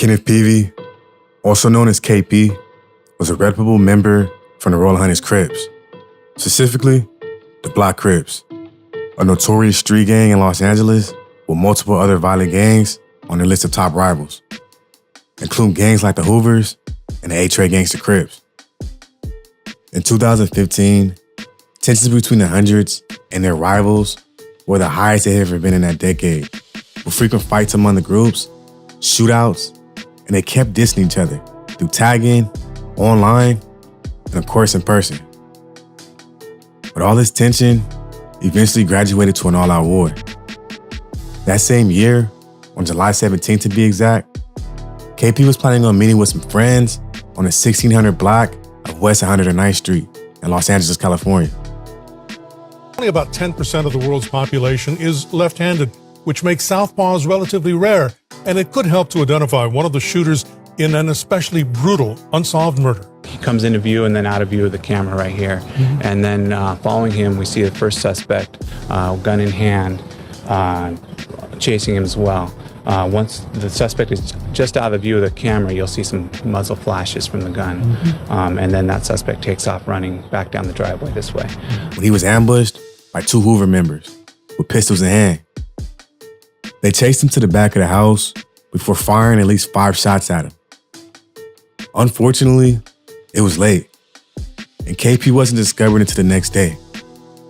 Kenneth Peavy, also known as KP, was a reputable member from the Roll Hunters Crips, specifically the Block Crips, a notorious street gang in Los Angeles with multiple other violent gangs on their list of top rivals, including gangs like the Hoovers and the A-Tray gangster Crips. In 2015, tensions between the Hundreds and their rivals were the highest they had ever been in that decade, with frequent fights among the groups, shootouts, and they kept dissing each other through tagging, online, and of course in person. But all this tension eventually graduated to an all-out war. That same year, on July 17th to be exact, KP was planning on meeting with some friends on the 1600 block of West 109th Street in Los Angeles, California. Only about 10% of the world's population is left-handed, which makes southpaws relatively rare, and it could help to identify one of the shooters in an especially brutal, unsolved murder. He comes into view and then out of view of the camera right here. Mm-hmm. And then following him, we see the first suspect, gun in hand, chasing him as well. Once the suspect is just out of view of the camera, you'll see some muzzle flashes from the gun. Mm-hmm. And then that suspect takes off running back down the driveway this way. When he was ambushed by two Hoover members with pistols in hand, they chased him to the back of the house before firing at least 5 shots at him. Unfortunately, it was late, and KP wasn't discovered until the next day,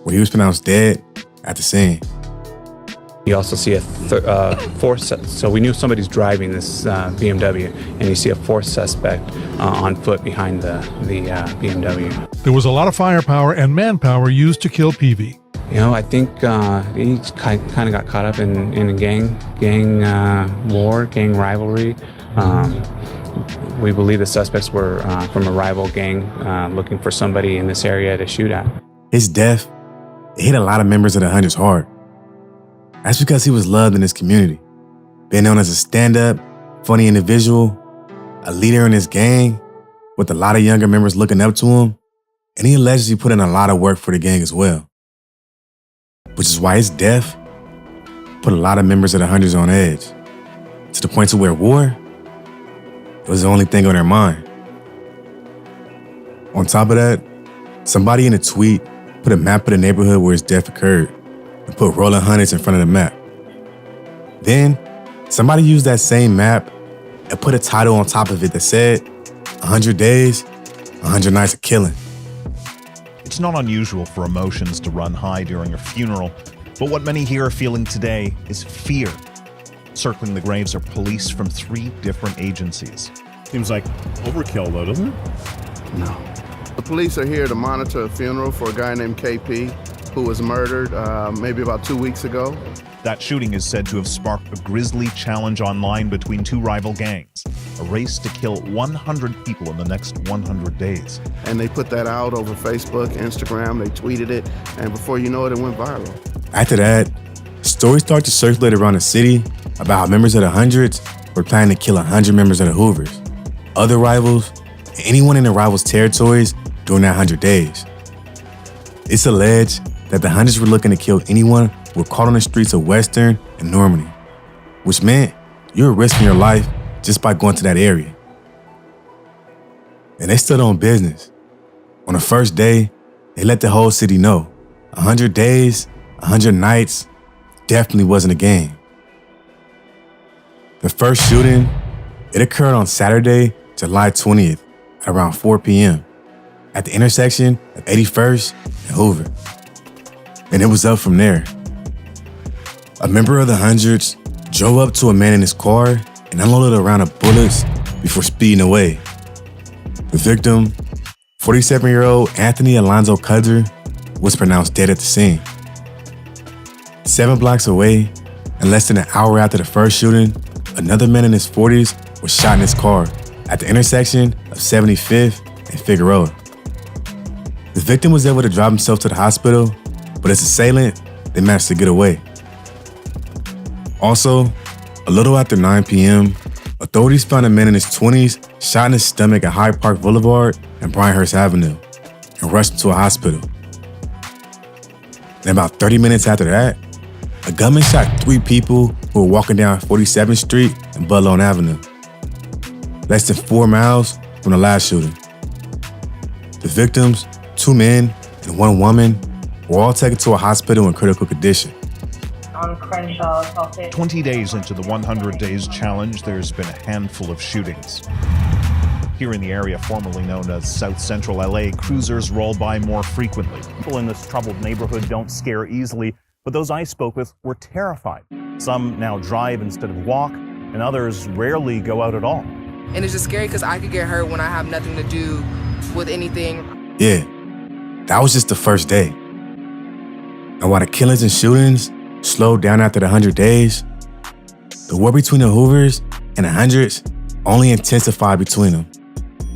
where he was pronounced dead at the scene. You also see a fourth, so we knew somebody's driving this BMW, and you see a fourth suspect on foot behind the BMW. There was a lot of firepower and manpower used to kill Peavy. You know, I think he kind of got caught up in a gang war, gang rivalry. We believe the suspects were from a rival gang looking for somebody in this area to shoot at. His death hit a lot of members of the Hundreds hard. That's because he was loved in his community, being known as a stand-up, funny individual, a leader in his gang, with a lot of younger members looking up to him, and he allegedly put in a lot of work for the gang as well. Which is why his death put a lot of members of the Hundreds on edge, to the point to where war was the only thing on their mind. On top of that, somebody in a tweet put a map of the neighborhood where his death occurred and put Rolling Hundreds in front of the map. Then, somebody used that same map and put a title on top of it that said, 100 days, 100 nights of killing. It's not unusual for emotions to run high during a funeral, but what many here are feeling today is fear. Circling the graves are police from 3 different agencies. Seems like overkill, though, doesn't it? No. The police are here to monitor a funeral for a guy named KP, who was murdered maybe about 2 weeks ago. That shooting is said to have sparked a grisly challenge online between 2 rival gangs, a race to kill 100 people in the next 100 days. And they put that out over Facebook, Instagram, they tweeted it, and before you know it, it went viral. After that, stories started to circulate around the city about how members of the Hundreds were planning to kill 100 members of the Hoovers, other rivals, and anyone in the rivals' territories during that 100 days. It's alleged that the Hundreds were looking to kill anyone who were caught on the streets of Western and Normandy, which meant you were risking your life just by going to that area. And they stood on business. On the first day, they let the whole city know 100 days, 100 nights definitely wasn't a game. The first shooting, it occurred on Saturday, July 20th at around 4 p.m. at the intersection of 81st and Hoover. And it was up from there. A member of the Hundreds drove up to a man in his car and unloaded a round of bullets before speeding away. The victim, 47-year-old Anthony Alonzo Cudzer, was pronounced dead at the scene. 7 blocks away, and less than an hour after the first shooting, another man in his 40s was shot in his car at the intersection of 75th and Figueroa. The victim was able to drive himself to the hospital, but his assailant, they managed to get away. Also, a little after 9 p.m., authorities found a man in his 20s shot in his stomach at Hyde Park Boulevard and Bryanhurst Avenue and rushed him to a hospital. And about 30 minutes after that, a gunman shot 3 people who were walking down 47th Street and Budlone Avenue. less than 4 miles from the last shooting. The victims, 2 men and 1 woman, were all taken to a hospital in critical condition. 20 days into the 100 Days Challenge, there's been a handful of shootings. Here in the area formerly known as South Central LA, cruisers roll by more frequently. People in this troubled neighborhood don't scare easily, but those I spoke with were terrified. Some now drive instead of walk, and others rarely go out at all. And it's just scary because I could get hurt when I have nothing to do with anything. Yeah, that was just the first day. And while the killings and shootings slowed down after the 100 days, the war between the Hoovers and the Hundreds only intensified between them.